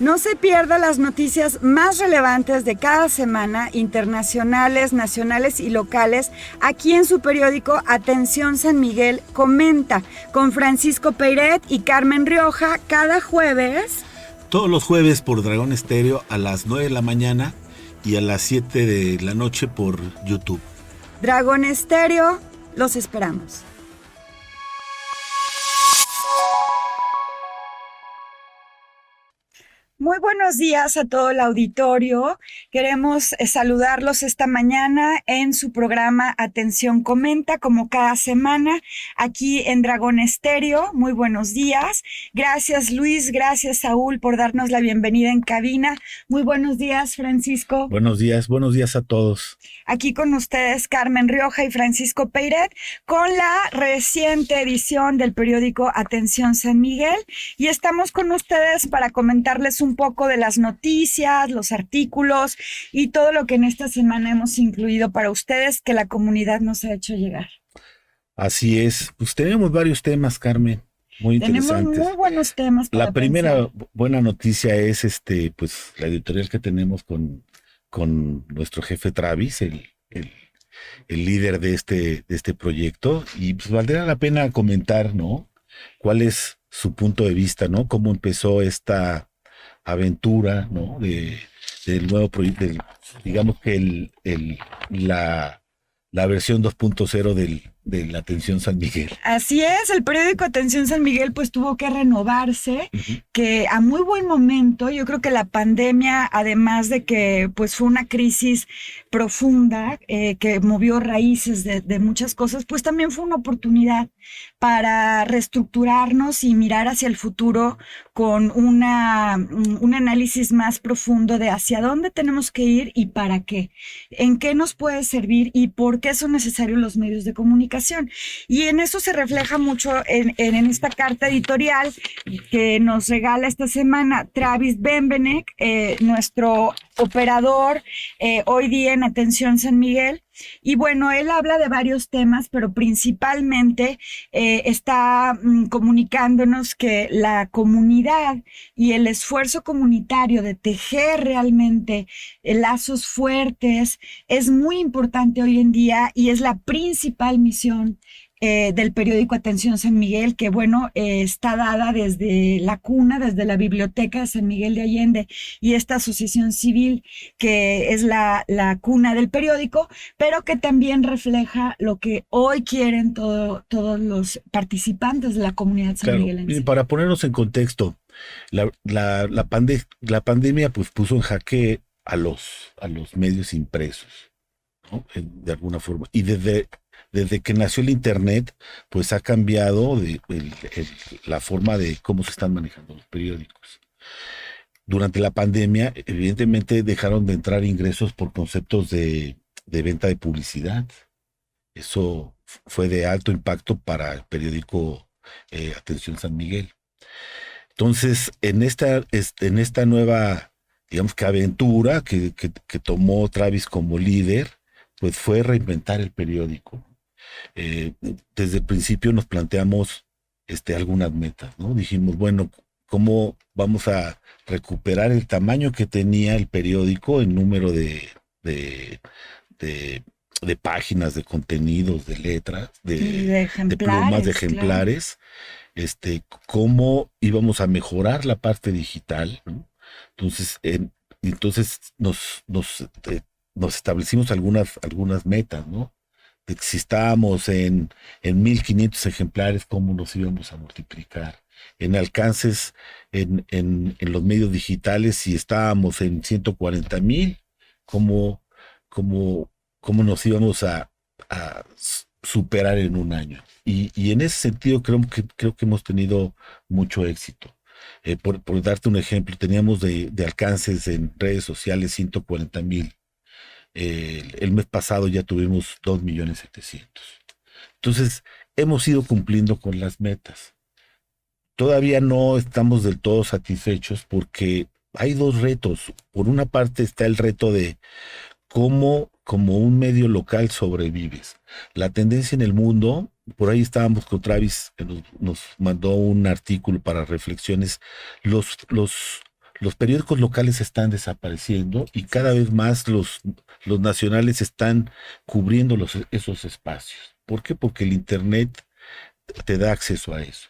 No se pierda las noticias más relevantes de cada semana, internacionales, nacionales y locales, aquí en su periódico Atención San Miguel Comenta, con Francisco Peiret y Carmen Rioja, cada jueves. Todos los jueves por Dragón Estéreo a las 9 de la mañana y a las 7 de la noche por YouTube. Dragón Estéreo, los esperamos. Muy buenos días a todo el auditorio. Queremos saludarlos esta mañana en su programa Atención Comenta, como cada semana, aquí en Dragón Estéreo. Muy buenos días. Gracias, Luis. Gracias, Saúl, por darnos la bienvenida en cabina. Muy buenos días, Francisco. Buenos días a todos. Aquí con ustedes, Carmen Rioja y Francisco Peiret, con la reciente edición del periódico Atención San Miguel. Y estamos con ustedes para comentarles un poco de las noticias, los artículos y todo lo que en esta semana hemos incluido para ustedes que la comunidad nos ha hecho llegar. Así es. Pues tenemos varios temas, Carmen, muy interesantes. Tenemos muy buenos temas para La primera pensar. buena noticia es pues la editorial que tenemos con nuestro jefe Travis, el líder de este proyecto, y pues valdría la pena comentar, ¿no? Cuál es su punto de vista, ¿no? Cómo empezó esta aventura, ¿no? Del nuevo proyecto, digamos que la versión 2.0 de la Atención San Miguel. Así es, el periódico Atención San Miguel pues tuvo que renovarse, que a muy buen momento. Yo creo que la pandemia, además de que pues fue una crisis profunda que movió raíces de muchas cosas, pues también fue una oportunidad para reestructurarnos y mirar hacia el futuro con un análisis más profundo de hacia dónde tenemos que ir y para qué, en qué nos puede servir y por qué son necesarios los medios de comunicación. Y en eso se refleja mucho en esta carta editorial que nos regala esta semana Travis Benbenek, nuestro operador hoy día en Atención San Miguel. Y bueno, él habla de varios temas, pero principalmente está comunicándonos que la comunidad y el esfuerzo comunitario de tejer realmente lazos fuertes es muy importante hoy en día y es la principal misión del periódico Atención San Miguel, que bueno, está dada desde la cuna, desde la biblioteca de San Miguel de Allende y esta asociación civil que es la cuna del periódico, pero que también refleja lo que hoy quieren todos los participantes de la comunidad sanmiguelense. Claro, y para ponernos en contexto, la pandemia pues puso en jaque a los medios impresos, ¿no? De alguna forma, y desde que nació el Internet, pues ha cambiado la forma de cómo se están manejando los periódicos. Durante la pandemia, evidentemente dejaron de entrar ingresos por conceptos de venta de publicidad. Eso fue de alto impacto para el periódico Atención San Miguel. Entonces, en esta nueva, digamos que aventura que tomó Travis como líder, pues fue reinventar el periódico. Desde el principio nos planteamos algunas metas, ¿no? Dijimos, bueno, ¿cómo vamos a recuperar el tamaño que tenía el periódico en número de páginas, de contenidos, de letras, de plumas, de ejemplares? Claro. ¿Cómo íbamos a mejorar la parte digital, ¿no? Entonces nos establecimos algunas metas, ¿no? Si estábamos en 1,500 ejemplares, ¿cómo nos íbamos a multiplicar? En alcances en los medios digitales, si estábamos en 140,000, ¿cómo nos íbamos a superar en un año? Y en ese sentido creo que hemos tenido mucho éxito. Por darte un ejemplo, teníamos de alcances en redes sociales 140,000. El mes pasado ya tuvimos 2,700,000. Entonces, hemos ido cumpliendo con las metas. Todavía no estamos del todo satisfechos porque hay dos retos. Por una parte está el reto de cómo, como un medio local, sobrevives. La tendencia en el mundo, por ahí estábamos con Travis, que nos mandó un artículo para reflexiones. Los los periódicos locales están desapareciendo y cada vez más los nacionales están cubriendo esos espacios. ¿Por qué? Porque el Internet te da acceso a eso.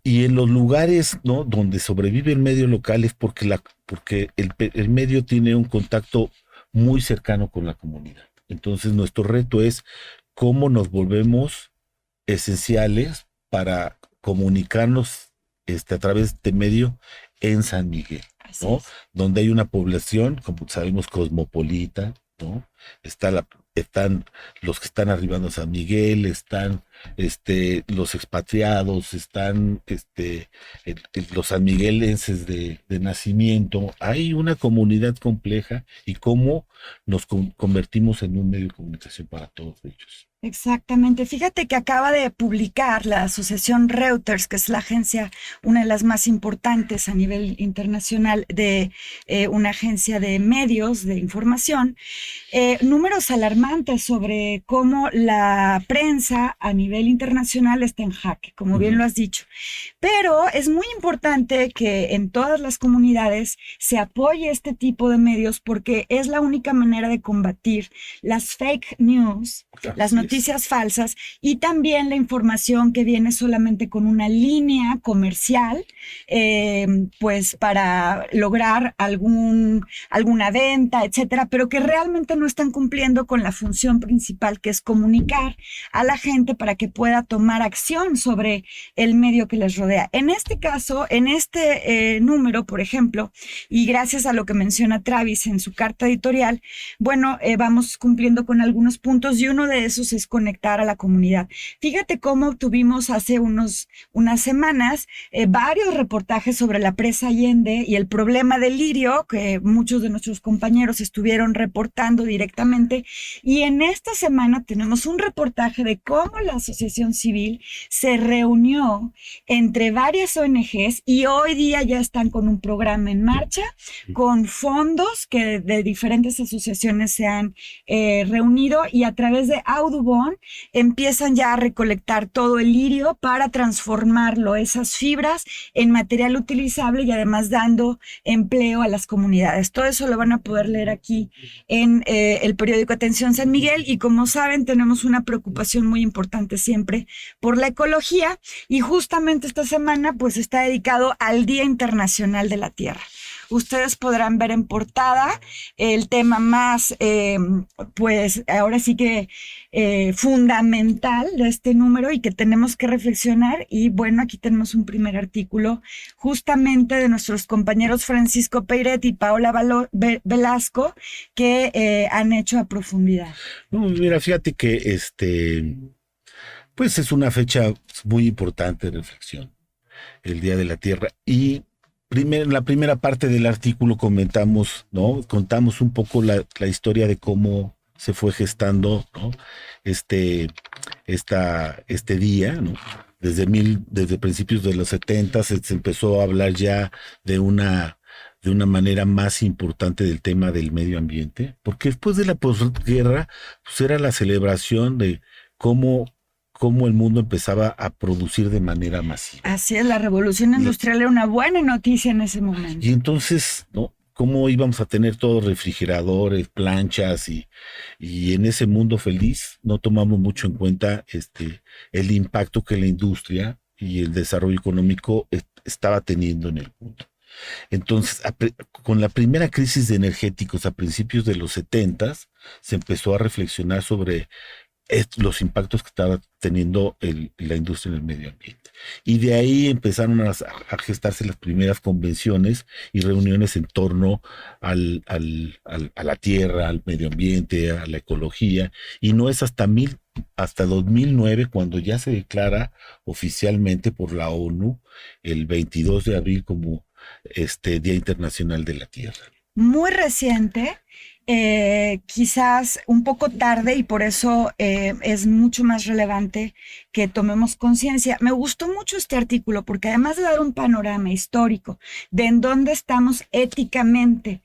Y en los lugares, ¿no?, donde sobrevive el medio local es porque el medio tiene un contacto muy cercano con la comunidad. Entonces nuestro reto es cómo nos volvemos esenciales para comunicarnos a través de medio en San Miguel, ¿no? Donde hay una población, como sabemos, cosmopolita, ¿no? Están los que están arribando a San Miguel, están los expatriados, están los sanmiguelenses de nacimiento. Hay una comunidad compleja y cómo nos convertimos en un medio de comunicación para todos ellos. Exactamente. Fíjate que acaba de publicar la asociación Reuters, que es la agencia, una de las más importantes a nivel internacional de una agencia de medios de información, números alarmantes sobre cómo la prensa a nivel internacional está en jaque, como bien lo has dicho. Pero es muy importante que en todas las comunidades se apoye este tipo de medios porque es la única manera de combatir las fake news, las noticias falsas y también la información que viene solamente con una línea comercial, pues para lograr alguna venta, etcétera, pero que realmente no están cumpliendo con la función principal, que es comunicar a la gente para que pueda tomar acción sobre el medio que les rodea. En este caso, en este número, por ejemplo, y gracias a lo que menciona Travis en su carta editorial, bueno, vamos cumpliendo con algunos puntos y uno de esos es conectar a la comunidad. Fíjate cómo tuvimos hace unas semanas varios reportajes sobre la presa Allende y el problema del lirio, que muchos de nuestros compañeros estuvieron reportando directamente, y en esta semana tenemos un reportaje de cómo la asociación civil se reunió entre varias ONGs y hoy día ya están con un programa en marcha, con fondos que de diferentes asociaciones se han reunido y a través de Audubon empiezan ya a recolectar todo el lirio para transformarlo, esas fibras, en material utilizable y además dando empleo a las comunidades. Todo eso lo van a poder leer aquí en el periódico Atención San Miguel y como saben tenemos una preocupación muy importante siempre por la ecología y justamente esta semana pues está dedicado al Día Internacional de la Tierra. Ustedes podrán ver en portada el tema más, pues ahora sí que fundamental de este número y que tenemos que reflexionar. Y bueno, aquí tenemos un primer artículo justamente de nuestros compañeros Francisco Peiret y Paola Velasco que han hecho a profundidad. No, mira, fíjate que pues es una fecha muy importante de reflexión, el Día de la Tierra. Y en la primera parte del artículo contamos un poco la historia de cómo se fue gestando, ¿no?, este día, ¿no? Desde principios de los 70 se empezó a hablar ya de una manera más importante del tema del medio ambiente, porque después de la posguerra pues era la celebración de cómo el mundo empezaba a producir de manera masiva. Así es, la revolución industrial era una buena noticia en ese momento. Y entonces, ¿no?, cómo íbamos a tener todos refrigeradores, planchas y en ese mundo feliz no tomamos mucho en cuenta el impacto que la industria y el desarrollo económico estaba teniendo en el mundo. Entonces, con la primera crisis de energéticos a principios de los 70 se empezó a reflexionar sobre los impactos que estaba teniendo la industria en el medio ambiente. Y de ahí empezaron a gestarse las primeras convenciones y reuniones en torno a la tierra, al medio ambiente, a la ecología, y no es hasta 2009 cuando ya se declara oficialmente por la ONU el 22 de abril como Día Internacional de la Tierra. Muy reciente, quizás un poco tarde y por eso es mucho más relevante que tomemos conciencia. Me gustó mucho este artículo porque además de dar un panorama histórico de en dónde estamos éticamente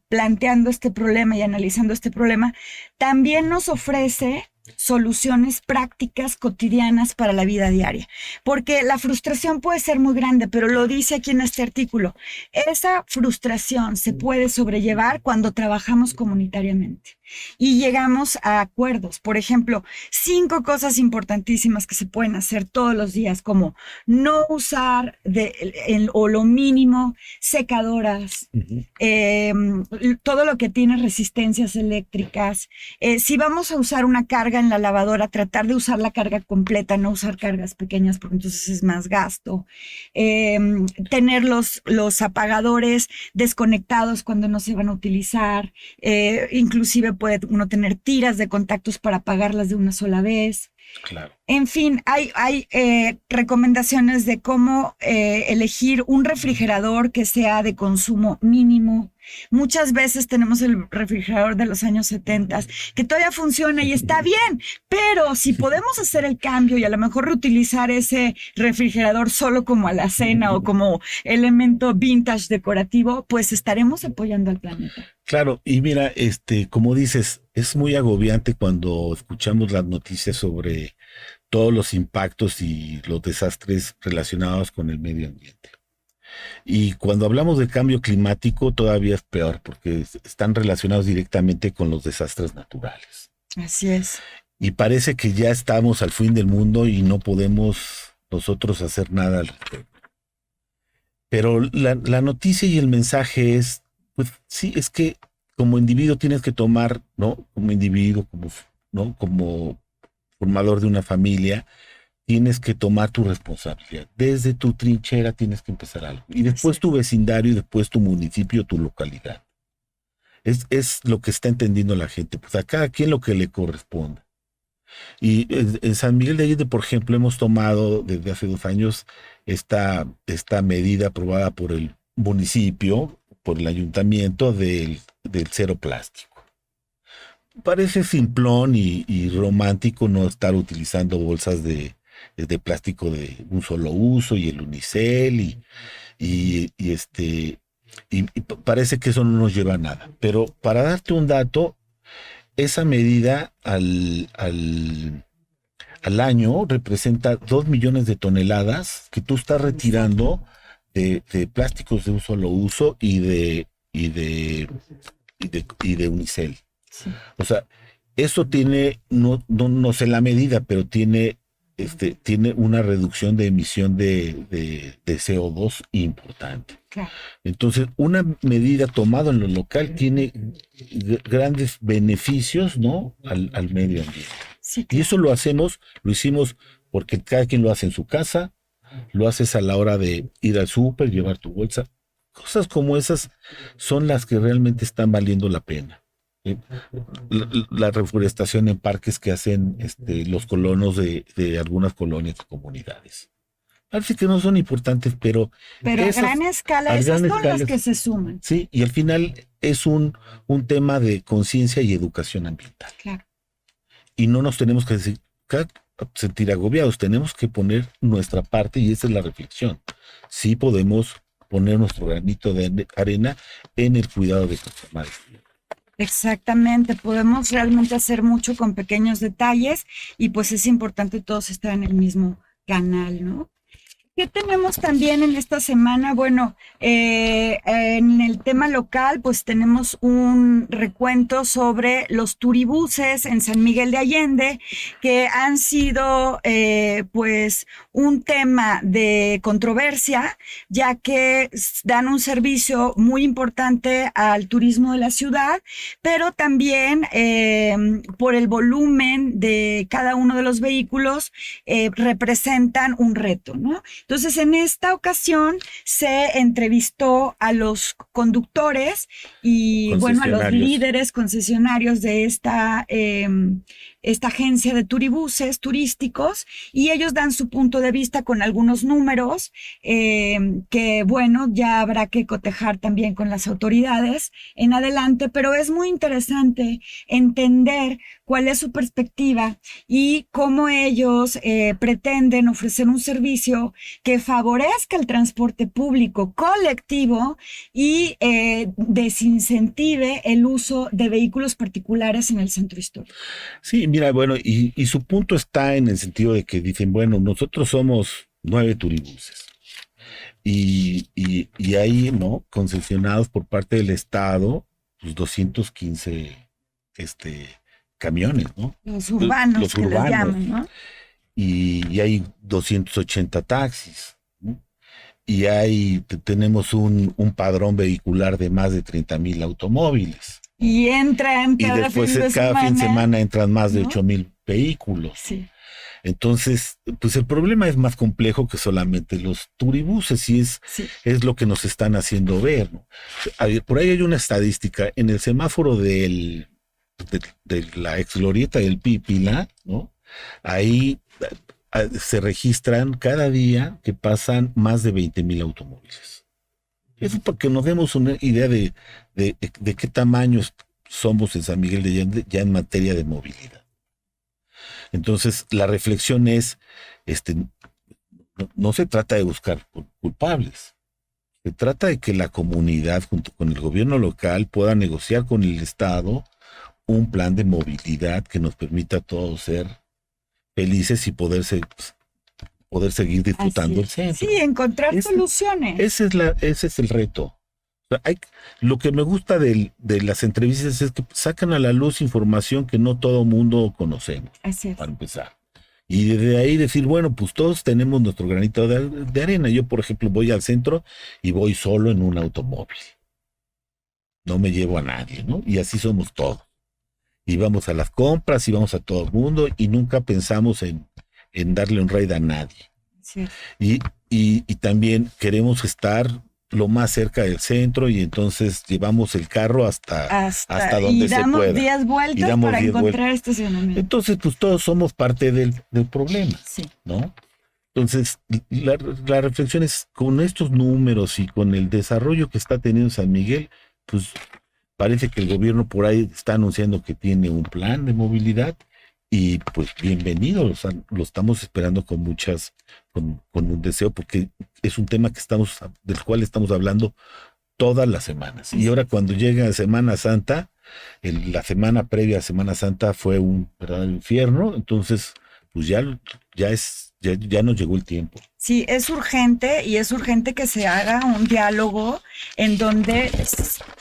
planteando este problema y analizando este problema, también nos ofrece soluciones prácticas cotidianas para la vida diaria. Porque la frustración puede ser muy grande, pero lo dice aquí en este artículo. Esa frustración se puede sobrellevar cuando trabajamos comunitariamente y llegamos a acuerdos. Por ejemplo, 5 cosas importantísimas que se pueden hacer todos los días, como no usar o lo mínimo secadoras, todo lo que tiene resistencias eléctricas. Si vamos a usar una carga en la lavadora, tratar de usar la carga completa, no usar cargas pequeñas porque entonces es más gasto. Tener los apagadores desconectados cuando no se van a utilizar. Inclusive puede uno tener tiras de contactos para apagarlas de una sola vez. Claro. En fin, hay recomendaciones de cómo elegir un refrigerador que sea de consumo mínimo. Muchas veces tenemos el refrigerador de los años 70 que todavía funciona y está bien, pero si podemos hacer el cambio y a lo mejor reutilizar ese refrigerador solo como alacena o como elemento vintage decorativo, pues estaremos apoyando al planeta. Claro, y mira, como dices, es muy agobiante cuando escuchamos las noticias sobre todos los impactos y los desastres relacionados con el medio ambiente. Y cuando hablamos de cambio climático todavía es peor porque están relacionados directamente con los desastres naturales. Así es. Y parece que ya estamos al fin del mundo y no podemos nosotros hacer nada al respecto. Pero la noticia y el mensaje es, pues sí, es que como individuo tienes que tomar, ¿no? Como individuo, ¿no? Como formador de una familia, tienes que tomar tu responsabilidad. Desde tu trinchera tienes que empezar algo. Y después tu vecindario, y después tu municipio, tu localidad. Es lo que está entendiendo la gente. Pues a cada quien lo que le corresponda. Y en San Miguel de Allende, por ejemplo, hemos tomado desde hace 2 años esta medida aprobada por el municipio, por el ayuntamiento del cero plástico. Parece simplón y romántico no estar utilizando bolsas de plástico de un solo uso y el unicel y parece que eso no nos lleva a nada. Pero para darte un dato, esa medida al año representa 2 millones de toneladas que tú estás retirando de plásticos de un solo uso y de unicel. Sí. O sea, eso tiene, no sé la medida, pero tiene una reducción de emisión de CO2 importante. Claro. Entonces, una medida tomada en lo local tiene grandes beneficios, ¿no? al medio ambiente. Sí, claro. Y eso lo hicimos porque cada quien lo hace en su casa, lo haces a la hora de ir al súper, llevar tu bolsa. Cosas como esas son las que realmente están valiendo la pena. La reforestación en parques que hacen los colonos de algunas colonias y comunidades. Parece que no son importantes, pero a gran escala, esas son las que se suman. Sí, y al final es un tema de conciencia y educación ambiental. Claro. Y no nos tenemos que sentir agobiados, tenemos que poner nuestra parte y esa es la reflexión. Sí podemos poner nuestro granito de arena en el cuidado de nuestra madre. Exactamente, podemos realmente hacer mucho con pequeños detalles y pues es importante todos estar en el mismo canal, ¿no? ¿Qué tenemos también en esta semana? Bueno, en el tema local, pues tenemos un recuento sobre los turibuses en San Miguel de Allende, que han sido, pues, un tema de controversia, ya que dan un servicio muy importante al turismo de la ciudad, pero también por el volumen de cada uno de los vehículos, representan un reto, ¿no? Entonces, en esta ocasión se entrevistó a los conductores y, bueno, a los líderes concesionarios de esta agencia de turibuses turísticos y ellos dan su punto de vista con algunos números que, bueno, ya habrá que cotejar también con las autoridades en adelante, pero es muy interesante entender cuál es su perspectiva y cómo ellos pretenden ofrecer un servicio que favorezca el transporte público colectivo y desincentive el uso de vehículos particulares en el centro histórico. Sí, mira, bueno, y su punto está en el sentido de que dicen, bueno, nosotros somos 9 turibuses y hay, ¿no? Concesionados por parte del Estado, pues 215 este, camiones, ¿no? Los urbanos Los que les urbanos. llaman, ¿no? Y hay 280 taxis, ¿no? Y tenemos un padrón vehicular de más de 30,000 automóviles. Y entran Y cada después fin de cada fin de semana entran más de ¿no? 8,000 vehículos. Sí. Entonces, pues el problema es más complejo que solamente los turibuses y Sí. es lo que nos están haciendo ver, ¿no? Por ahí hay una estadística en el semáforo de la ex glorieta del Pípila, ¿no? Ahí se registran cada día que pasan más de 20,000 automóviles. Eso para que nos demos una idea de qué tamaños somos en San Miguel de Allende ya en materia de movilidad. Entonces, la reflexión es, no se trata de buscar culpables, se trata de que la comunidad junto con el gobierno local pueda negociar con el Estado un plan de movilidad que nos permita a todos ser felices y poder seguir disfrutando el centro. Sí, encontrar soluciones. Ese es el reto. O sea, lo que me gusta de las entrevistas es que sacan a la luz información que no todo mundo conocemos, para empezar. Y desde ahí decir, bueno, pues todos tenemos nuestro granito de arena. Yo, por ejemplo, voy al centro y voy solo en un automóvil. No me llevo a nadie, ¿no? Y así somos todos. Y vamos a las compras y vamos a todo el mundo y nunca pensamos en darle un raid a nadie. Sí. Y también queremos estar lo más cerca del centro y entonces llevamos el carro hasta donde se pueda. Y damos 10 vueltas para encontrar estacionamiento. Entonces, pues todos somos parte del problema, sí, ¿no? Entonces, la reflexión es, con estos números y con el desarrollo que está teniendo San Miguel, pues parece que el gobierno por ahí está anunciando que tiene un plan de movilidad y pues bienvenido, lo estamos esperando con un deseo porque es un tema del cual estamos hablando todas las semanas. Y ahora cuando llega Semana Santa, la semana previa a Semana Santa fue un verdadero infierno, entonces pues ya nos llegó el tiempo. Sí, es urgente y es urgente que se haga un diálogo en donde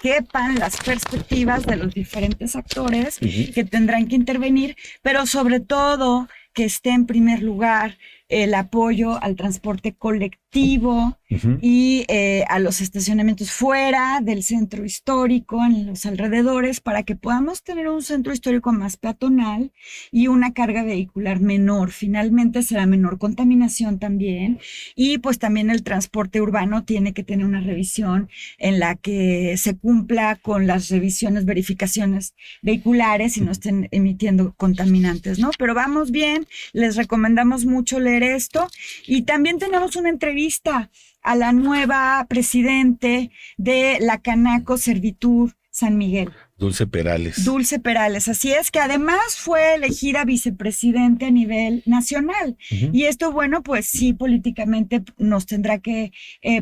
quepan las perspectivas de los diferentes actores que tendrán que intervenir, pero sobre todo que esté en primer lugar el apoyo al transporte colectivo y a los estacionamientos fuera del centro histórico, en los alrededores, para que podamos tener un centro histórico más peatonal y una carga vehicular menor. Finalmente será menor contaminación también y pues también el transporte urbano tiene que tener una revisión en la que se cumpla con las verificaciones vehiculares y no estén emitiendo contaminantes, ¿no? Pero vamos bien, les recomendamos mucho leer esto y también tenemos una entrevista a la nueva presidente de la Canaco Servitur San Miguel. Dulce Perales. Dulce Perales, así es, que además fue elegida vicepresidente a nivel nacional. Y esto, bueno, pues sí, políticamente nos tendrá que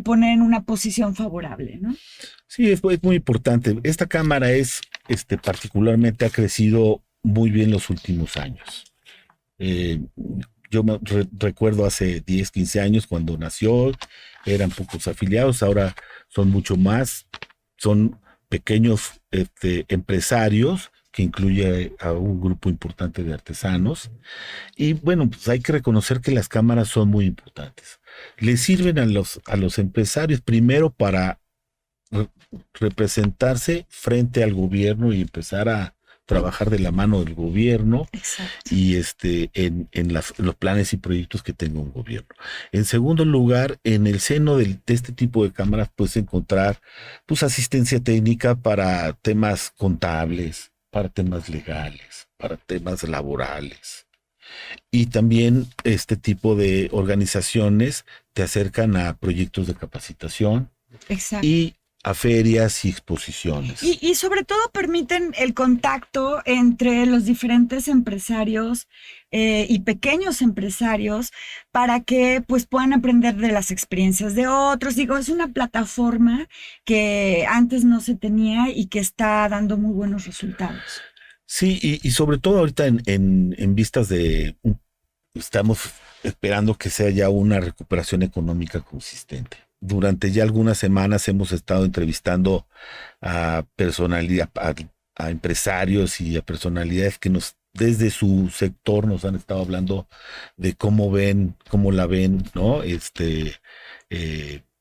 poner en una posición favorable, ¿no? Sí, es muy importante. Esta Cámara particularmente ha crecido muy bien los últimos años. Yo recuerdo hace 10, 15 años cuando nació, eran pocos afiliados, ahora son mucho más, son pequeños empresarios que incluye a un grupo importante de artesanos. Y bueno, pues hay que reconocer que las cámaras son muy importantes. Le sirven a los empresarios primero para representarse frente al gobierno y empezar a trabajar de la mano del gobierno. Exacto. Y en los planes y proyectos que tenga un gobierno. En segundo lugar, en el seno de este tipo de cámaras puedes encontrar pues asistencia técnica para temas contables, para temas legales, para temas laborales. Y también este tipo de organizaciones te acercan a proyectos de capacitación. Exacto. Y a ferias y exposiciones. Y sobre todo permiten el contacto entre los diferentes empresarios y pequeños empresarios para que pues puedan aprender de las experiencias de otros. Digo, es una plataforma que antes no se tenía y que está dando muy buenos resultados. Sí, y sobre todo ahorita en vistas estamos esperando que sea ya una recuperación económica consistente. Durante ya algunas semanas hemos estado entrevistando a personalidad, a empresarios y a personalidades que desde su sector nos han estado hablando de cómo la ven, ¿no?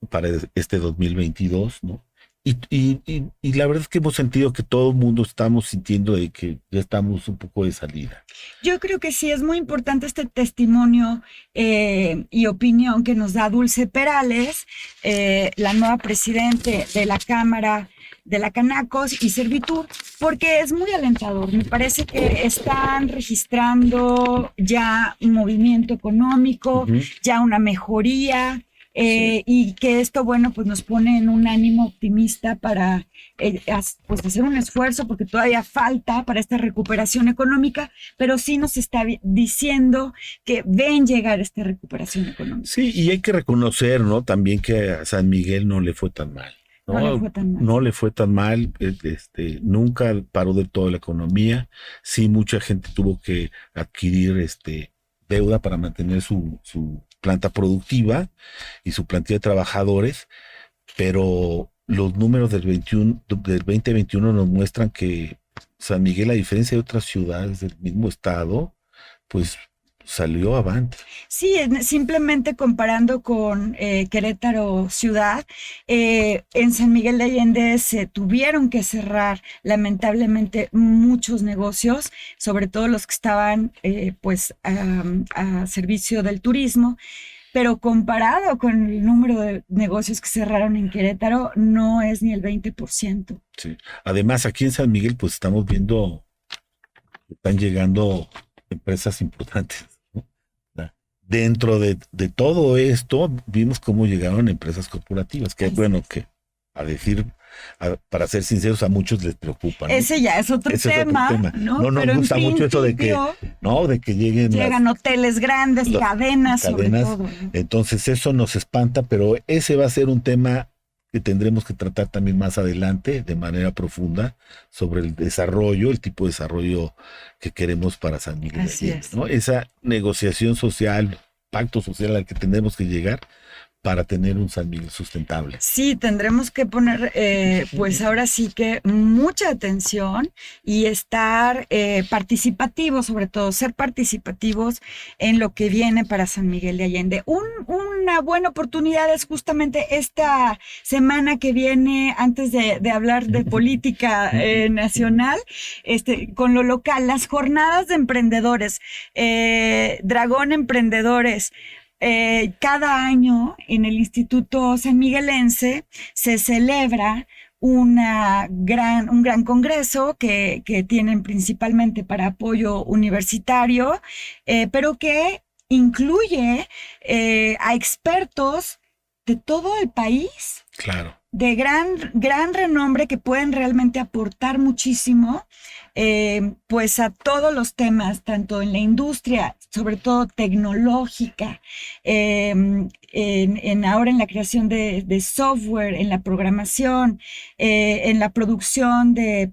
Para este 2022, ¿no? Y la verdad es que hemos sentido que todo el mundo estamos sintiendo de que ya estamos un poco de salida. Yo creo que sí, es muy importante este testimonio y opinión que nos da Dulce Perales, la nueva presidente de la Cámara de la Canacos y Servitur, porque es muy alentador. Me parece que están registrando ya un movimiento económico, ya una mejoría. Y que esto, bueno, pues nos pone en un ánimo optimista para pues hacer un esfuerzo, porque todavía falta para esta recuperación económica, pero sí nos está diciendo que ven llegar esta recuperación económica. Sí, y hay que reconocer, ¿no? También que a San Miguel no le fue tan mal. No le fue tan mal. No le fue tan mal, nunca paró del todo la economía. Sí, mucha gente tuvo que adquirir deuda para mantener su planta productiva y su plantilla de trabajadores, pero los números del 2021 nos muestran que San Miguel, a diferencia de otras ciudades del mismo estado, pues salió avante. Sí, simplemente comparando con Querétaro ciudad, en San Miguel de Allende se tuvieron que cerrar lamentablemente muchos negocios, sobre todo los que estaban pues a servicio del turismo, pero comparado con el número de negocios que cerraron en Querétaro, no es ni el 20%. Sí. Además, aquí en San Miguel pues estamos viendo que están llegando empresas importantes. Dentro de todo esto, vimos cómo llegaron empresas corporativas, que bueno, que para ser sinceros, a muchos les preocupa, ¿no? Ese ya es otro tema, ¿no? No nos gusta mucho eso de que llegan hoteles grandes, cadenas, sobre todo, ¿no? Entonces eso nos espanta, pero ese va a ser un tema que tendremos que tratar también más adelante de manera profunda sobre el desarrollo, el tipo de desarrollo que queremos para San Miguel. Así es. ¿No? Esa negociación social, pacto social al que tendremos que llegar para tener un San Miguel sustentable. Sí, tendremos que poner, pues ahora sí que mucha atención y estar participativos, sobre todo ser participativos en lo que viene para San Miguel de Allende. Una buena oportunidad es justamente esta semana que viene, antes de hablar de política nacional, con lo local, las jornadas de emprendedores, Dragón Emprendedores. Cada año en el Instituto San Miguelense se celebra un gran congreso que tienen principalmente para apoyo universitario, pero que incluye a expertos de todo el país. Claro. De gran renombre, que pueden realmente aportar muchísimo pues a todos los temas, tanto en la industria, sobre todo tecnológica, ahora en la creación de software, en la programación, en la producción de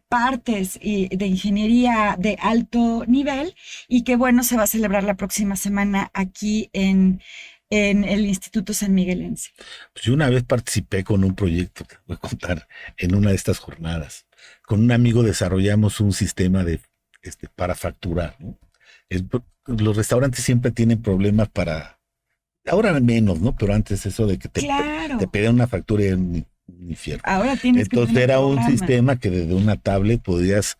partes y de ingeniería de alto nivel, y que bueno, se va a celebrar la próxima semana aquí en el Instituto San Miguelense. Pues yo una vez participé con un proyecto, que voy a contar, en una de estas jornadas. Con un amigo desarrollamos un sistema para facturar, ¿no? Los restaurantes siempre tienen problemas ahora menos, ¿no? Pero antes eso de que te pedían una factura y era un infierno. Ahora tienes Entonces era un sistema que desde una tablet podías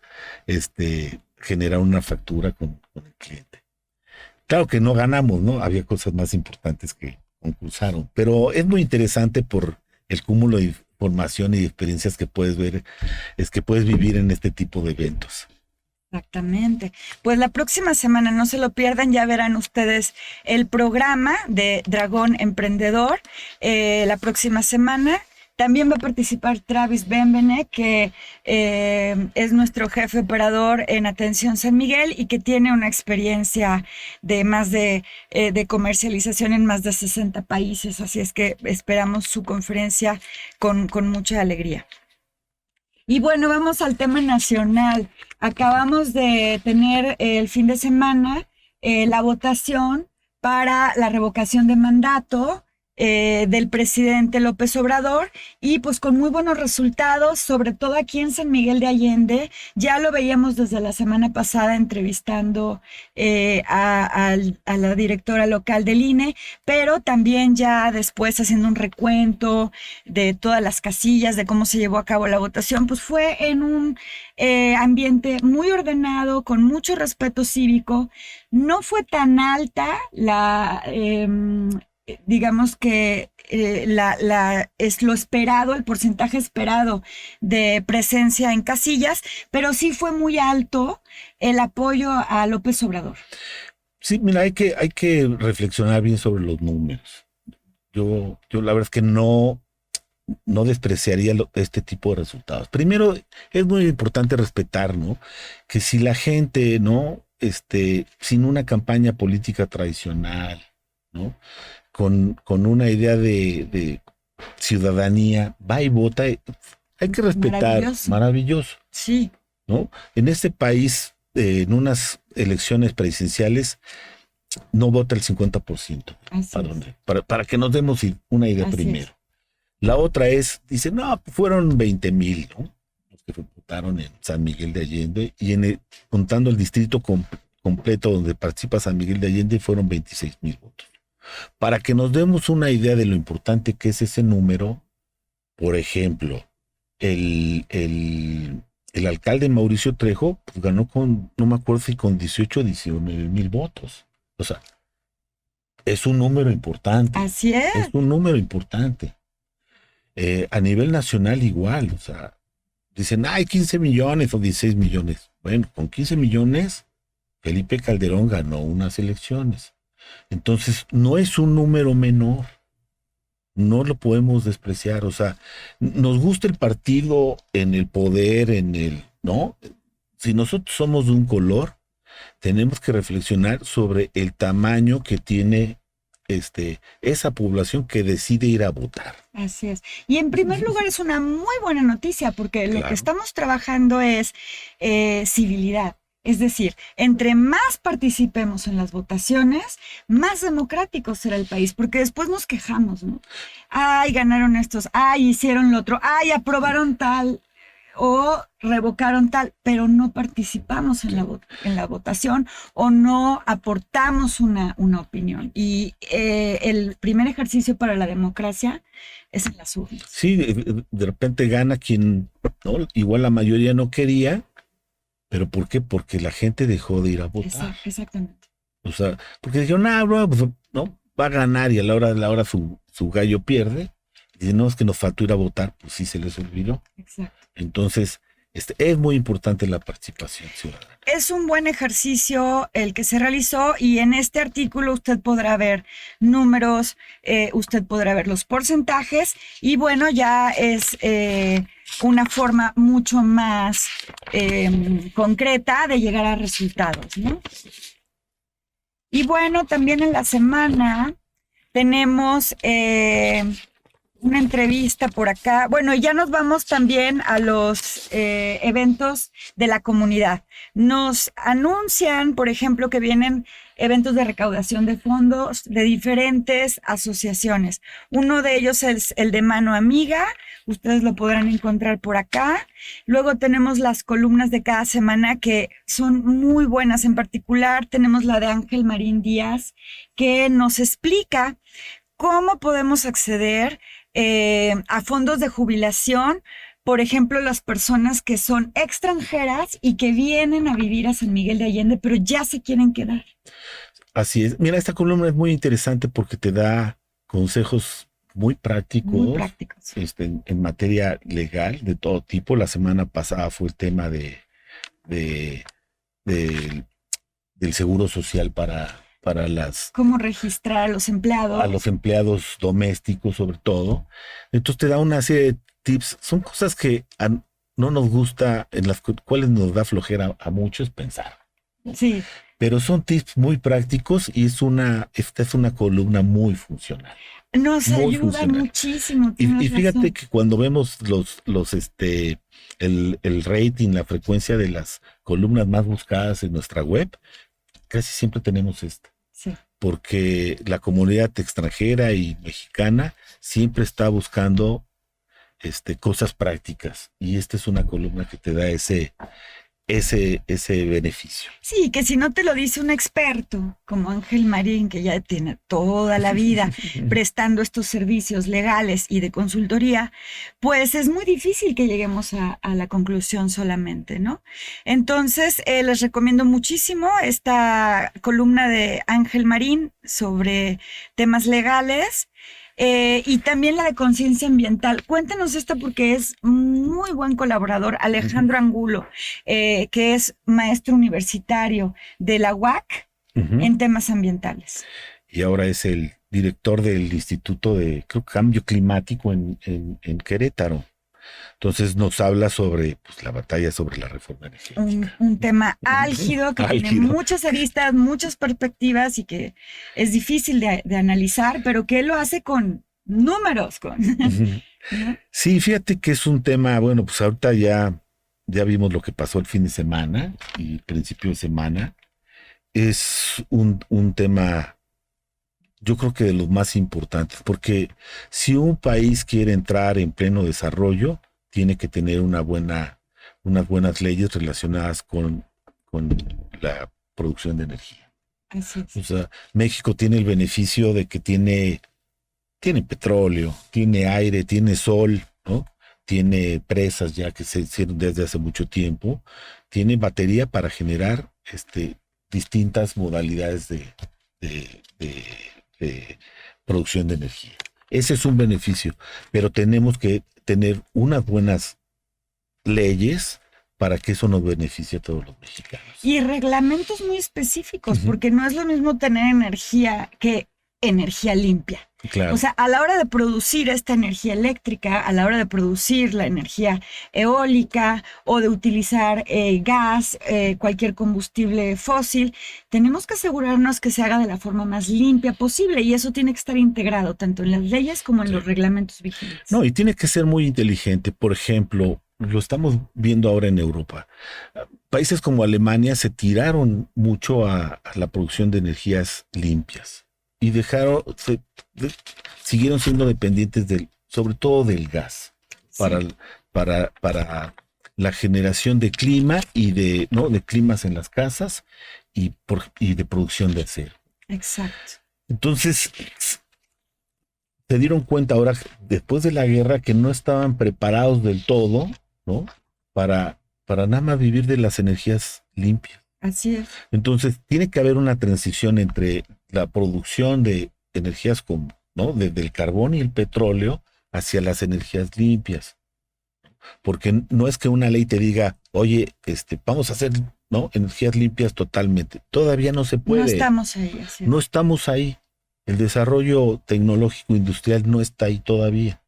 generar una factura con el cliente. Claro que no ganamos, ¿no? Había cosas más importantes que concursaron, pero es muy interesante por el cúmulo de información y experiencias que puedes vivir en este tipo de eventos. Exactamente. Pues la próxima semana, no se lo pierdan, ya verán ustedes el programa de Dragón Emprendedor. La próxima semana también va a participar Travis Benvene, que es nuestro jefe operador en Atención San Miguel y que tiene una experiencia de comercialización en más de 60 países. Así es que esperamos su conferencia con mucha alegría. Y bueno, vamos al tema nacional. Acabamos de tener el fin de semana la votación para la revocación de mandato del presidente López Obrador y pues con muy buenos resultados, sobre todo aquí en San Miguel de Allende. Ya lo veíamos desde la semana pasada entrevistando a la directora local del INE, pero también ya después haciendo un recuento de todas las casillas, de cómo se llevó a cabo la votación, pues fue en un ambiente muy ordenado, con mucho respeto cívico. No fue tan alta digamos que es lo esperado, el porcentaje esperado de presencia en casillas, pero sí fue muy alto el apoyo a López Obrador. Sí, mira, hay que reflexionar bien sobre los números. Yo la verdad es que no despreciaría este tipo de resultados. Primero, es muy importante respetar, ¿no? Que si la gente, ¿no? Sin una campaña política tradicional, ¿no? Con una idea de ciudadanía, va y vota, hay que respetar, maravilloso, sí, ¿no? En este país, en unas elecciones presidenciales, no vota el 50%. Para que nos demos una idea primero. La otra dice, no, fueron 20,000, ¿no? Los que votaron en San Miguel de Allende, y contando el distrito completo donde participa San Miguel de Allende, fueron 26,000 votos. Para que nos demos una idea de lo importante que es ese número, por ejemplo, el alcalde Mauricio Trejo pues, ganó no me acuerdo si con 18 o 19,000 votos. O sea, es un número importante. Así es. Es un número importante. A nivel nacional igual, o sea, dicen, hay 15 millones o 16 millones. Bueno, con 15 millones, Felipe Calderón ganó unas elecciones. Entonces, no es un número menor, no lo podemos despreciar, o sea, nos gusta el partido en el poder, ¿no? Si nosotros somos de un color, tenemos que reflexionar sobre el tamaño que tiene esa población que decide ir a votar. Así es. Y en primer lugar es una muy buena noticia porque lo que estamos trabajando es civilidad. Es decir, entre más participemos en las votaciones, más democrático será el país, porque después nos quejamos, ¿no? Ay, ganaron estos, ay, hicieron lo otro, ay, aprobaron tal o revocaron tal, pero no participamos en la votación o no aportamos una opinión. Y el primer ejercicio para la democracia es en las urnas. Sí, de repente gana quien, ¿no? Igual la mayoría no quería. ¿Pero por qué? Porque la gente dejó de ir a votar. Exactamente. O sea, porque dijeron, pues, no, va a ganar y a la hora de la hora su gallo pierde. Y dicen, no, es que nos faltó ir a votar, pues sí se les olvidó. Exacto. Entonces, es muy importante la participación ciudadana. Es un buen ejercicio el que se realizó y en este artículo usted podrá ver números, usted podrá ver los porcentajes y bueno, ya es una forma mucho más concreta de llegar a resultados, ¿no? Y bueno, también en la semana tenemos una entrevista por acá. Bueno, ya nos vamos también a los eventos de la comunidad. Nos anuncian, por ejemplo, que vienen eventos de recaudación de fondos de diferentes asociaciones. Uno de ellos es el de Mano Amiga. Ustedes lo podrán encontrar por acá. Luego tenemos las columnas de cada semana que son muy buenas. En particular tenemos la de Ángel Marín Díaz, que nos explica cómo podemos acceder a fondos de jubilación, por ejemplo, las personas que son extranjeras y que vienen a vivir a San Miguel de Allende, pero ya se quieren quedar. Así es. Mira, esta columna es muy interesante porque te da consejos muy prácticos, en materia legal de todo tipo. La semana pasada fue el tema del seguro social para cómo registrar a los empleados. A los empleados domésticos, sobre todo. Entonces te da una serie de tips. Son cosas que no nos gusta, en las cuales nos da flojera a muchos pensar. Sí. Pero son tips muy prácticos y esta es una columna muy funcional. Nos Muy ayuda funcional. muchísimo, Y tienes fíjate razón. que cuando vemos el rating, la frecuencia de las columnas más buscadas en nuestra web, casi siempre tenemos esta. Sí. Porque la comunidad extranjera y mexicana siempre está buscando cosas prácticas. Y esta es una columna que te da ese beneficio. Sí, que si no te lo dice un experto como Ángel Marín, que ya tiene toda la vida prestando estos servicios legales y de consultoría, pues es muy difícil que lleguemos a la conclusión solamente, ¿no? Entonces, les recomiendo muchísimo esta columna de Ángel Marín sobre temas legales. Y también la de conciencia ambiental. Cuéntanos esta porque es muy buen colaborador, Alejandro Angulo, que es maestro universitario de la UAC en temas ambientales. Y ahora es el director del Instituto de Cambio Climático en Querétaro. Entonces nos habla sobre la batalla sobre la reforma energética. Un tema álgido que tiene muchas aristas, muchas perspectivas y que es difícil de analizar, pero que él lo hace con números. ¿no? Sí, fíjate que es un tema, bueno, pues ahorita ya vimos lo que pasó el fin de semana y principio de semana. Es un tema, yo creo que de los más importantes, porque si un país quiere entrar en pleno desarrollo, tiene que tener unas buenas leyes relacionadas con la producción de energía. Así es. O sea, México tiene el beneficio de que tiene petróleo, tiene aire, tiene sol, ¿no? Tiene presas ya que se hicieron desde hace mucho tiempo, tiene batería para generar distintas modalidades de producción de energía. Ese es un beneficio, pero tenemos que tener unas buenas leyes para que eso nos beneficie a todos los mexicanos. Y reglamentos muy específicos, porque no es lo mismo tener energía que energía limpia. Claro. O sea, a la hora de producir esta energía eléctrica, a la hora de producir la energía eólica o de utilizar gas, cualquier combustible fósil, tenemos que asegurarnos que se haga de la forma más limpia posible y eso tiene que estar integrado tanto en las leyes como en los reglamentos vigentes. No, y tiene que ser muy inteligente. Por ejemplo, lo estamos viendo ahora en Europa. Países como Alemania se tiraron mucho a la producción de energías limpias. Y siguieron siendo dependientes sobre todo del gas, sí, para la generación de clima y de climas en las casas y de producción de acero. Exacto. Entonces, se dieron cuenta ahora, después de la guerra, que no estaban preparados del todo, ¿no? Para nada más vivir de las energías limpias. Así es. Entonces, tiene que haber una transición entre la producción de energías del carbón y el petróleo hacia las energías limpias. Porque no es que una ley te diga, oye, vamos a hacer, ¿no?, energías limpias totalmente. Todavía no se puede. No estamos ahí. Así es. No estamos ahí. El desarrollo tecnológico industrial no está ahí todavía.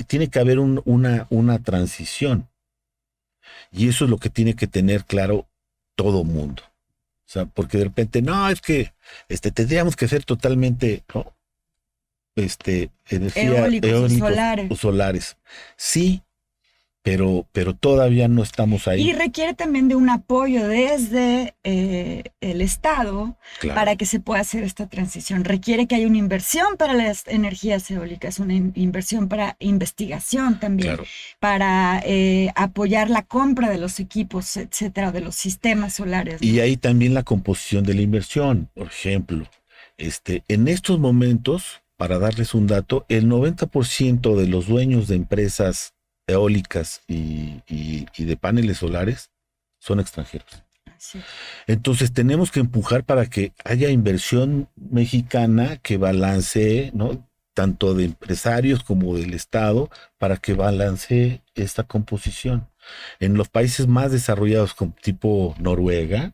Tiene que haber una transición. Y eso es lo que tiene que tener claro todo mundo. O sea, porque de repente, no, es que tendríamos que ser totalmente, ¿no?, energía eólicos o solares. Sí, pero todavía no estamos ahí. Y requiere también de un apoyo desde el Estado, claro, para que se pueda hacer esta transición. Requiere que haya una inversión para las energías eólicas, una inversión para investigación también, claro, para apoyar la compra de los equipos, etcétera, de los sistemas solares, ¿no? Y ahí también la composición de la inversión. Por ejemplo, en estos momentos, para darles un dato, el 90% de los dueños de empresas eólicas y de paneles solares son extranjeros. Sí. Entonces tenemos que empujar para que haya inversión mexicana que balancee, ¿no?, tanto de empresarios como del Estado, para que balancee esta composición. En los países más desarrollados, como tipo Noruega,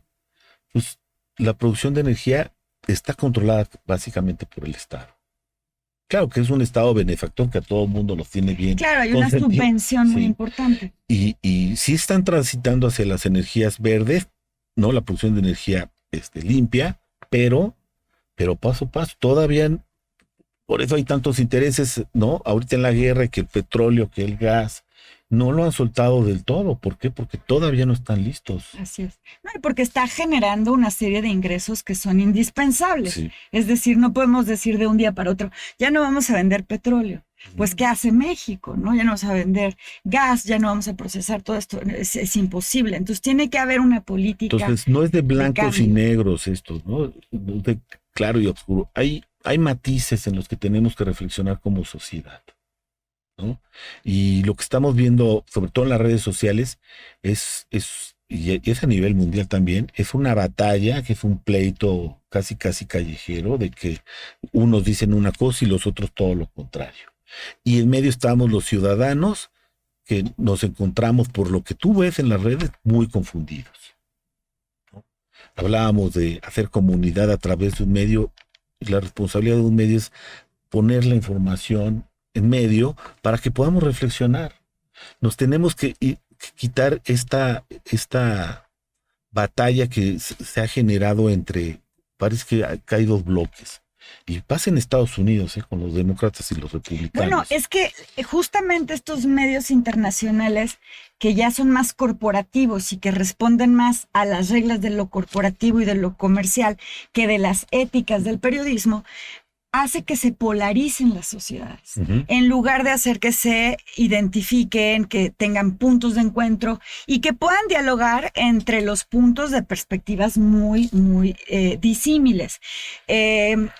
pues la producción de energía está controlada básicamente por el Estado. Claro que es un Estado benefactor que a todo el mundo los tiene bien. Claro, hay una subvención muy importante. Y sí están transitando hacia las energías verdes, ¿no? La producción de energía limpia, pero paso a paso, todavía, por eso hay tantos intereses, ¿no? Ahorita en la guerra, que el petróleo, que el gas, no lo han soltado del todo. ¿Por qué? Porque todavía no están listos. Así es. No, y porque está generando una serie de ingresos que son indispensables. Sí. Es decir, no podemos decir de un día para otro, ya no vamos a vender petróleo. Pues, ¿qué hace México? ¿No? Ya no vamos a vender gas, ya no vamos a procesar todo esto. Es imposible. Entonces, tiene que haber una política. Entonces, no es de blancos y cambio. negros esto, ¿no? De claro y oscuro. Hay matices en los que tenemos que reflexionar como sociedad, ¿no? Y lo que estamos viendo, sobre todo en las redes sociales, y es a nivel mundial también, es una batalla, que es un pleito casi callejero, de que unos dicen una cosa y los otros todo lo contrario. Y en medio estamos los ciudadanos, que nos encontramos, por lo que tú ves en las redes, muy confundidos, ¿no? Hablábamos de hacer comunidad a través de un medio, y la responsabilidad de un medio es poner la información en medio para que podamos reflexionar. Nos tenemos que quitar esta batalla que se ha generado entre, parece que hay dos bloques. Y pasa en Estados Unidos, con los demócratas y los republicanos. Bueno, es que justamente estos medios internacionales que ya son más corporativos y que responden más a las reglas de lo corporativo y de lo comercial que de las éticas del periodismo, hace que se polaricen las sociedades, en lugar de hacer que se identifiquen, que tengan puntos de encuentro y que puedan dialogar entre los puntos de perspectivas muy disímiles.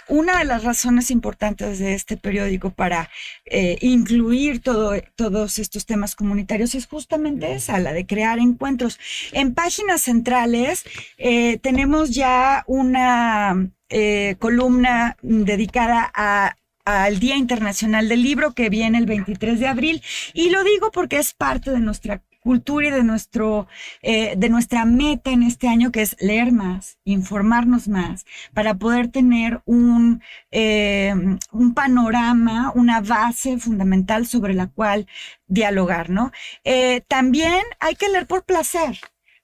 Una de las razones importantes de este periódico para incluir todos estos temas comunitarios es justamente esa, la de crear encuentros. En páginas centrales tenemos ya una columna dedicada al Día Internacional del Libro, que viene el 23 de abril, y lo digo porque es parte de nuestra cultura y de nuestra meta en este año, que es leer más, informarnos más, para poder tener un panorama, una base fundamental sobre la cual dialogar, ¿no? También hay que leer por placer.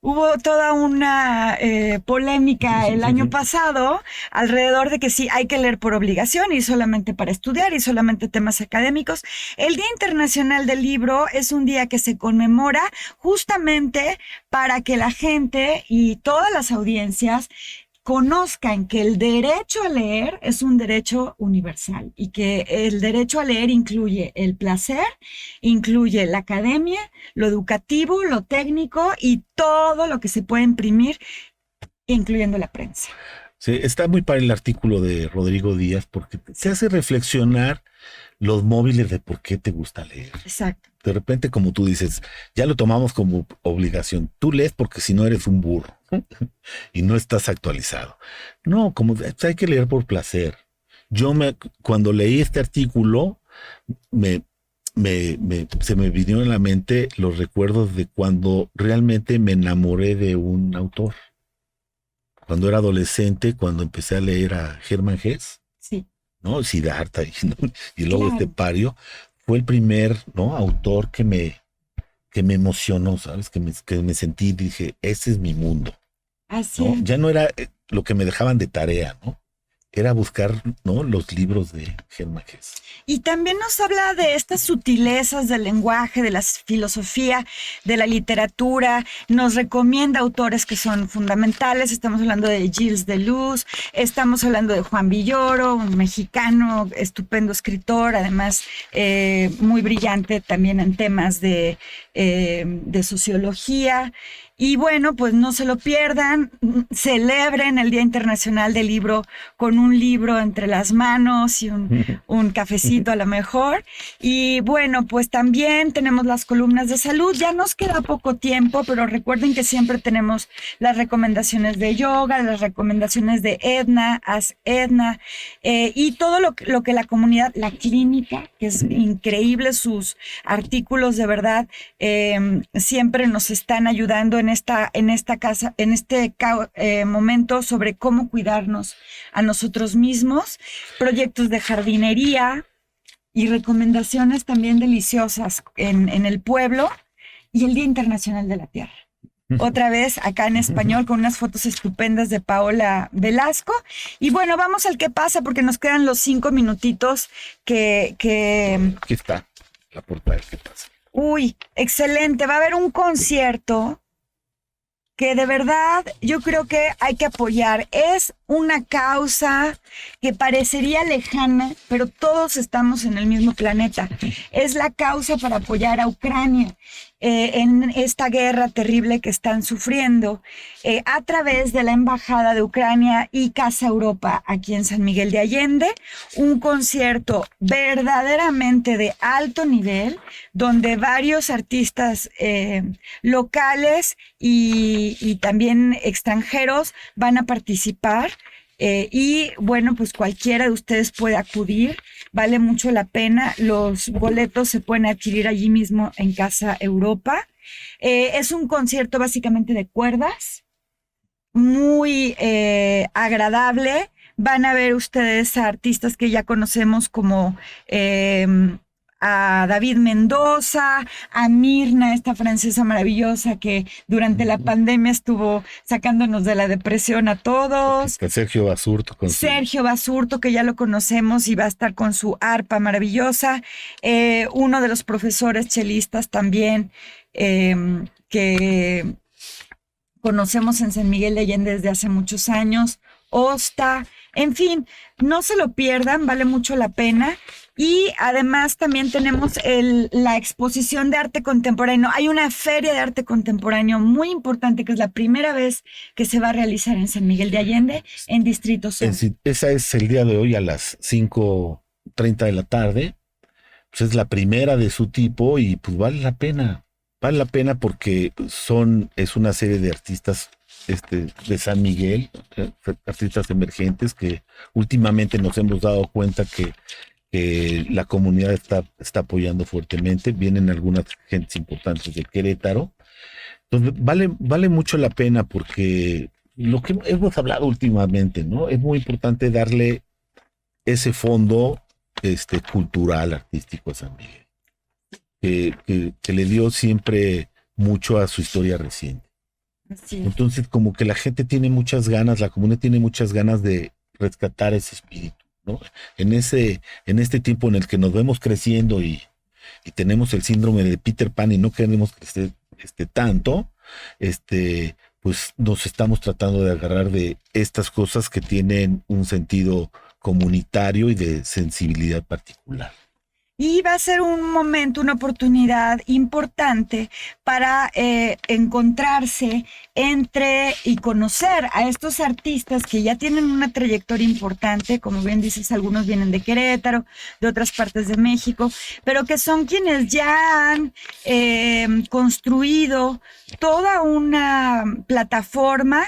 Hubo toda una polémica el año pasado alrededor de que sí hay que leer por obligación y solamente para estudiar y solamente temas académicos. El Día Internacional del Libro es un día que se conmemora justamente para que la gente y todas las audiencias conozcan que el derecho a leer es un derecho universal y que el derecho a leer incluye el placer, incluye la academia, lo educativo, lo técnico y todo lo que se puede imprimir, incluyendo la prensa. Sí, está muy para el artículo de Rodrigo Díaz, porque te hace reflexionar los móviles de por qué te gusta leer. Exacto. De repente, como tú dices, ya lo tomamos como obligación. Tú lees porque si no eres un burro y no estás actualizado. No, hay que leer por placer. Cuando leí este artículo, se me vinieron en la mente los recuerdos de cuando realmente me enamoré de un autor. Cuando era adolescente, cuando empecé a leer a Hermann Hesse, sí, ¿no? Siddhartha y luego Pario, fue el primer, ¿no?, autor que me emocionó, ¿sabes? Que me sentí, dije, ese es mi mundo. Así ¿no? es. Ya no era lo que me dejaban de tarea, ¿no? Era buscar, ¿no?, los libros de Hermann Hesse. Y también nos habla de estas sutilezas del lenguaje, de la filosofía, de la literatura. Nos recomienda autores que son fundamentales. Estamos hablando de Gilles Deleuze, estamos hablando de Juan Villoro, un mexicano, estupendo escritor, además muy brillante también en temas de sociología. Y bueno, pues no se lo pierdan, celebren el Día Internacional del Libro con un libro entre las manos y un cafecito a lo mejor. Y bueno, pues también tenemos las columnas de salud. Ya nos queda poco tiempo, pero recuerden que siempre tenemos las recomendaciones de yoga, las recomendaciones de Edna, Haz Edna, y todo lo que la comunidad, la clínica, que es increíble, sus artículos de verdad siempre nos están ayudando en esta casa, en este momento sobre cómo cuidarnos a nosotros mismos, proyectos de jardinería y recomendaciones también deliciosas en el pueblo y el Día Internacional de la Tierra. otra vez acá en español con unas fotos estupendas de Paola Velasco. Y bueno, vamos al qué pasa porque nos quedan los 5 minutitos que... Aquí está la portada del qué pasa. Uy, excelente. Va a haber un concierto que de verdad yo creo que hay que apoyar. Es una causa que parecería lejana, pero todos estamos en el mismo planeta. Es la causa para apoyar a Ucrania en esta guerra terrible que están sufriendo a través de la Embajada de Ucrania y Casa Europa aquí en San Miguel de Allende. Un concierto verdaderamente de alto nivel, donde varios artistas locales y también extranjeros van a participar. Y bueno, pues cualquiera de ustedes puede acudir, vale mucho la pena. Los boletos se pueden adquirir allí mismo en Casa Europa. Es un concierto básicamente de cuerdas, muy agradable. Van a ver ustedes a artistas que ya conocemos como a David Mendoza, a Mirna, esta francesa maravillosa que durante la pandemia estuvo sacándonos de la depresión a todos. Sergio Basurto. Sergio Basurto, que ya lo conocemos y va a estar con su arpa maravillosa. Uno de los profesores chelistas también que conocemos en San Miguel de Allende desde hace muchos años. Osta, en fin, no se lo pierdan, vale mucho la pena. Y además también tenemos la exposición de arte contemporáneo. Hay una feria de arte contemporáneo muy importante que es la primera vez que se va a realizar en San Miguel de Allende, en Distrito Sur. Esa es el día de hoy a las 5:30 de la tarde. Pues es la primera de su tipo y pues vale la pena. Vale la pena porque es una serie de artistas de San Miguel, artistas emergentes que últimamente nos hemos dado cuenta que la comunidad está apoyando fuertemente. Vienen algunas gentes importantes de Querétaro. Entonces, vale mucho la pena porque lo que hemos hablado últimamente, ¿no? Es muy importante darle ese fondo cultural, artístico a San Miguel, que le dio siempre mucho a su historia reciente. Sí. Entonces, como que la gente tiene muchas ganas, la comunidad tiene muchas ganas de rescatar ese espíritu, ¿no? En este tiempo en el que nos vemos creciendo y tenemos el síndrome de Peter Pan y no queremos crecer tanto, pues nos estamos tratando de agarrar de estas cosas que tienen un sentido comunitario y de sensibilidad particular. Y va a ser un momento, una oportunidad importante para encontrarse y conocer a estos artistas que ya tienen una trayectoria importante, como bien dices, algunos vienen de Querétaro, de otras partes de México, pero que son quienes ya han construido toda una plataforma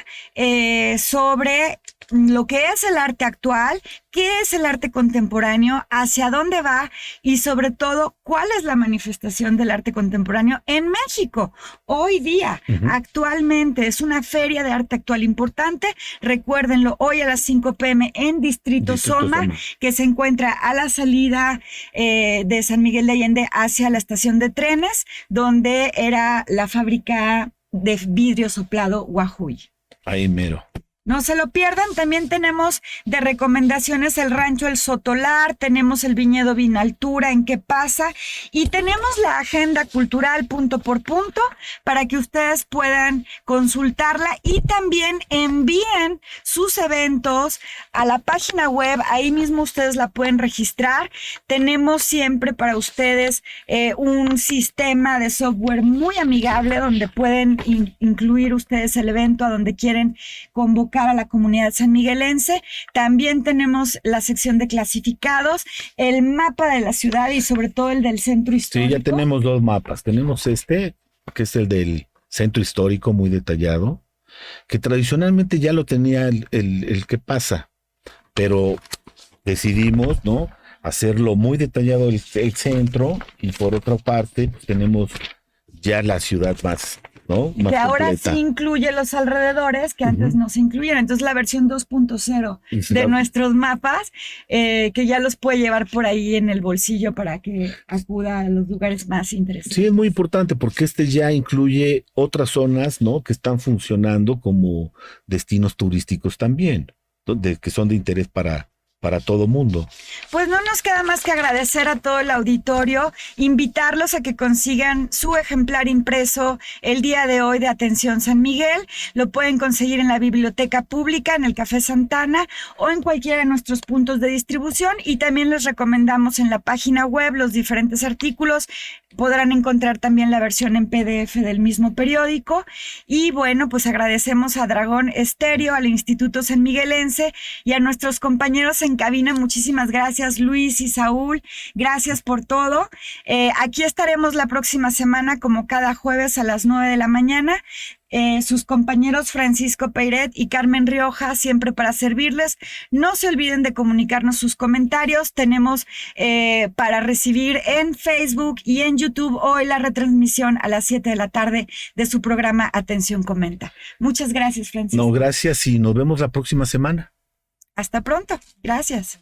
sobre lo que es el arte actual, qué es el arte contemporáneo, hacia dónde va y sobre todo cuál es la manifestación del arte contemporáneo en México. Hoy día, actualmente, es una feria de arte actual importante. Recuérdenlo, hoy a las 5 p.m. en Distrito Soma, que se encuentra a la salida de San Miguel de Allende hacia la estación de trenes, donde era la fábrica de vidrio soplado Guajuy. Ahí mero. No se lo pierdan. También tenemos de recomendaciones el Rancho El Sotolar, tenemos el Viñedo Vinaltura en Qué Pasa y tenemos la agenda cultural punto por punto para que ustedes puedan consultarla y también envíen sus eventos a la página web. Ahí mismo ustedes la pueden registrar. Tenemos siempre para ustedes un sistema de software muy amigable donde pueden incluir ustedes el evento a donde quieren convocar a la comunidad sanmiguelense. También tenemos la sección de clasificados, el mapa de la ciudad y sobre todo el del centro histórico. Sí, ya tenemos 2 mapas. Tenemos que es el del centro histórico, muy detallado, que tradicionalmente ya lo tenía el Qué Pasa, pero decidimos, ¿no?, hacerlo muy detallado el centro y por otra parte pues, tenemos ya la ciudad ¿no? Y Más que ahora completa. sí incluye los alrededores que antes no se incluyeron. Entonces la versión 2.0 de nuestros mapas, que ya los puede llevar por ahí en el bolsillo para que acuda a los lugares más interesantes. Sí, es muy importante porque ya incluye otras zonas, ¿no? Que están funcionando como destinos turísticos también, que son de interés para todo mundo. Pues no nos queda más que agradecer a todo el auditorio, invitarlos a que consigan su ejemplar impreso el día de hoy de Atención San Miguel. Lo pueden conseguir en la biblioteca pública, en el Café Santana o en cualquiera de nuestros puntos de distribución, y también les recomendamos en la página web los diferentes artículos. Podrán encontrar también la versión en PDF del mismo periódico. Y bueno, pues agradecemos a Dragón Estéreo, al Instituto San Miguelense y a nuestros compañeros en cabina. Muchísimas gracias, Luis y Saúl. Gracias por todo. Aquí estaremos la próxima semana, como cada jueves a las 9 de la mañana. Sus compañeros Francisco Peiret y Carmen Rioja, siempre para servirles. No se olviden de comunicarnos sus comentarios. Tenemos para recibir en Facebook y en YouTube hoy la retransmisión a las 7 de la tarde de su programa Atención Comenta. Muchas gracias, Francisco. No, gracias y nos vemos la próxima semana. Hasta pronto. Gracias.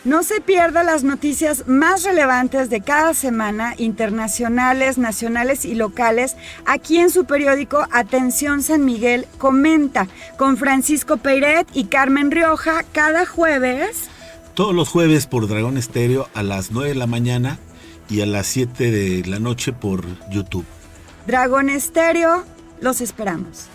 No se pierda las noticias más relevantes de cada semana, internacionales, nacionales y locales, aquí en su periódico Atención San Miguel Comenta, con Francisco Peiret y Carmen Rioja, cada jueves. Todos los jueves por Dragón Estéreo a las 9 de la mañana y a las 7 de la noche por YouTube. Dragón Estéreo, los esperamos.